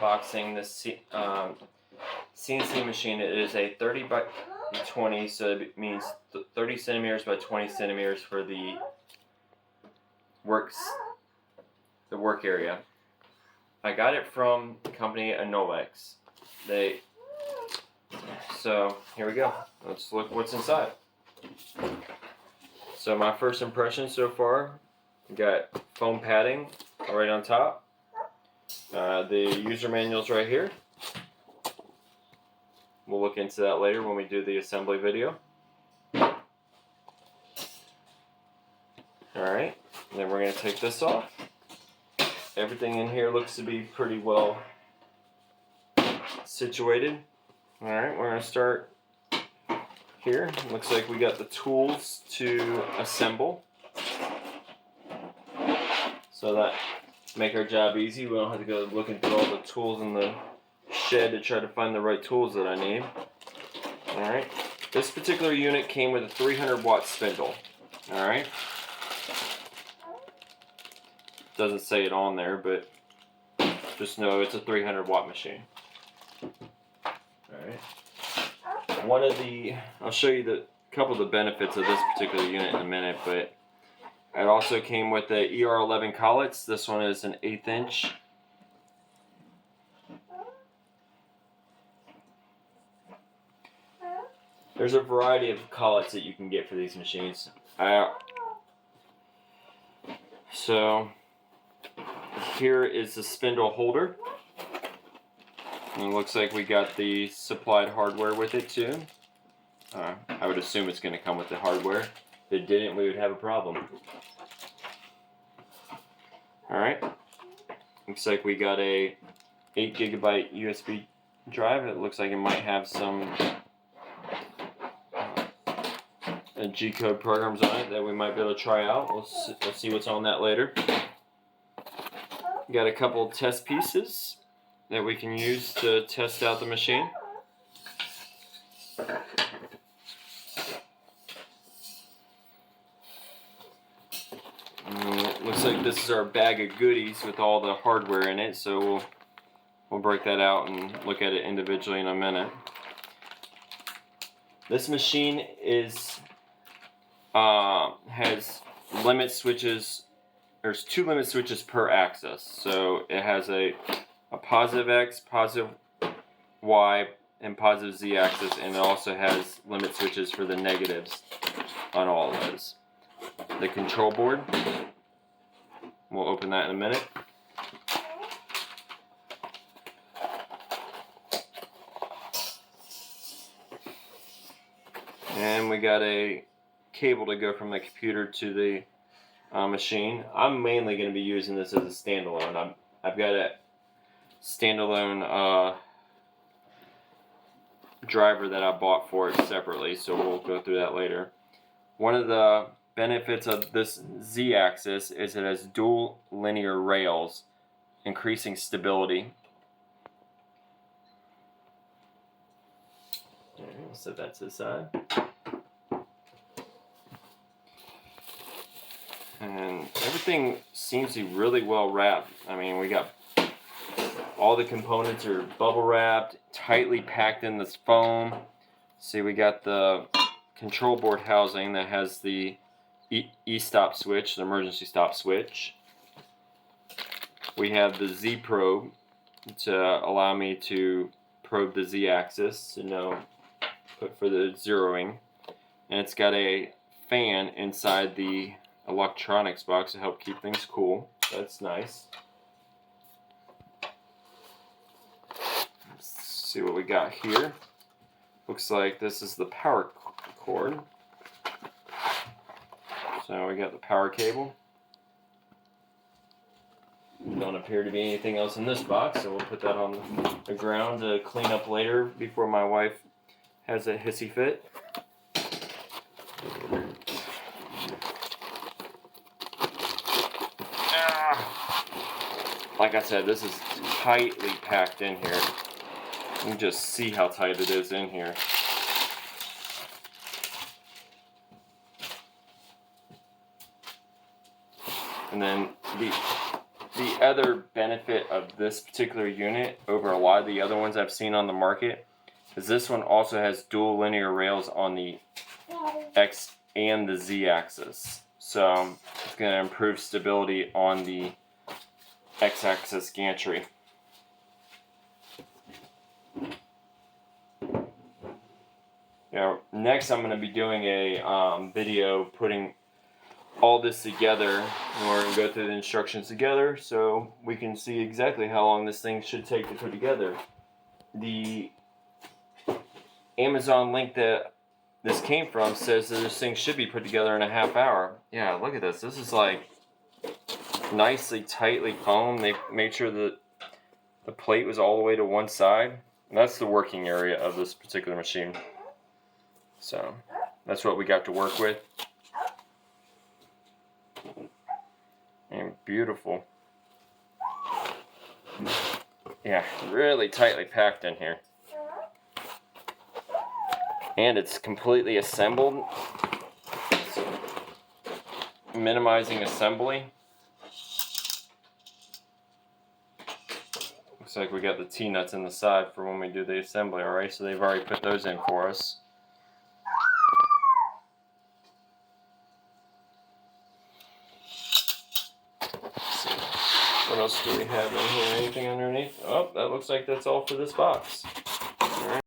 unboxing this CNC machine. It is a 30 by 20, so it means 30 centimeters by 20 centimeters for the work area. I got it from the company Anolex. So here we go. Let's look what's inside. So my first impression so far, we got foam padding right on top. The user manual's right here. We'll look into that later when we do the assembly video. Alright, then we're going to take this off. Everything in here looks to be pretty well situated. Alright, we're going to start here. Looks like we got the tools to assemble. So that make our job easy. We don't have to go looking through all the tools in the shed to try to find the right tools that I need. Alright, this particular unit came with a 300-watt spindle. Alright, doesn't say it on there, but just know it's a 300-watt machine. Alright, I'll show you the couple of the benefits of this particular unit in a minute, but it also came with the ER11 collets. This one is an 1/8 inch. There's a variety of collets that you can get for these machines. So here is the spindle holder. And it looks like we got the supplied hardware with it too. I would assume it's going to come with the hardware. If it didn't, we would have a problem. Alright, looks like we got a 8 gigabyte USB drive. It looks like it might have some G-code programs on it that we might be able to try out. We'll see what's on that later. We got a couple test pieces that we can use to test out the machine. Looks like this is our bag of goodies with all the hardware in it, so we'll break that out and look at it individually in a minute. This machine has limit switches. There's 2 limit switches per axis, so it has a positive X, positive Y, and positive Z axis, and it also has limit switches for the negatives on all of those. The control board, we'll open that in a minute. And we got a cable to go from the computer to the machine. I'm mainly going to be using this as a standalone. I've got a standalone driver that I bought for it separately, so we'll go through that later. One of the benefits of this Z-axis is it has dual linear rails, increasing stability. Alright, we'll set that to the side. And everything seems to be really well wrapped. I mean, we got all the components are bubble wrapped, tightly packed in this foam. See, we got the control board housing that has the E-stop switch, the emergency stop switch. We have the Z probe to allow me to probe the Z axis to know for the zeroing, and it's got a fan inside the electronics box to help keep things cool. That's nice. Let's see what we got here. Looks like this is the power cord. So we got the power cable. Don't appear to be anything else in this box, so we'll put that on the ground to clean up later before my wife has a hissy fit. Like I said, this is tightly packed in here. You can just see how tight it is in here. And then the other benefit of this particular unit over a lot of the other ones I've seen on the market is this one also has dual linear rails on the X and the Z axis. So it's going to improve stability on the X axis gantry. Now, next I'm going to be doing a video putting all this together, and we're going to go through the instructions together so we can see exactly how long this thing should take to put together. The Amazon link that this came from says that this thing should be put together in a half hour. Yeah, look at this. This is like nicely, tightly foamed. They made sure that the plate was all the way to one side. And that's the working area of this particular machine. So that's what we got to work with. And beautiful. Yeah, really tightly packed in here. And it's completely assembled. So, minimizing assembly. Looks like we got the T-nuts in the side for when we do the assembly, alright? So they've already put those in for us. What else do we have in here? Anything underneath? Oh, that looks like that's all for this box. All right.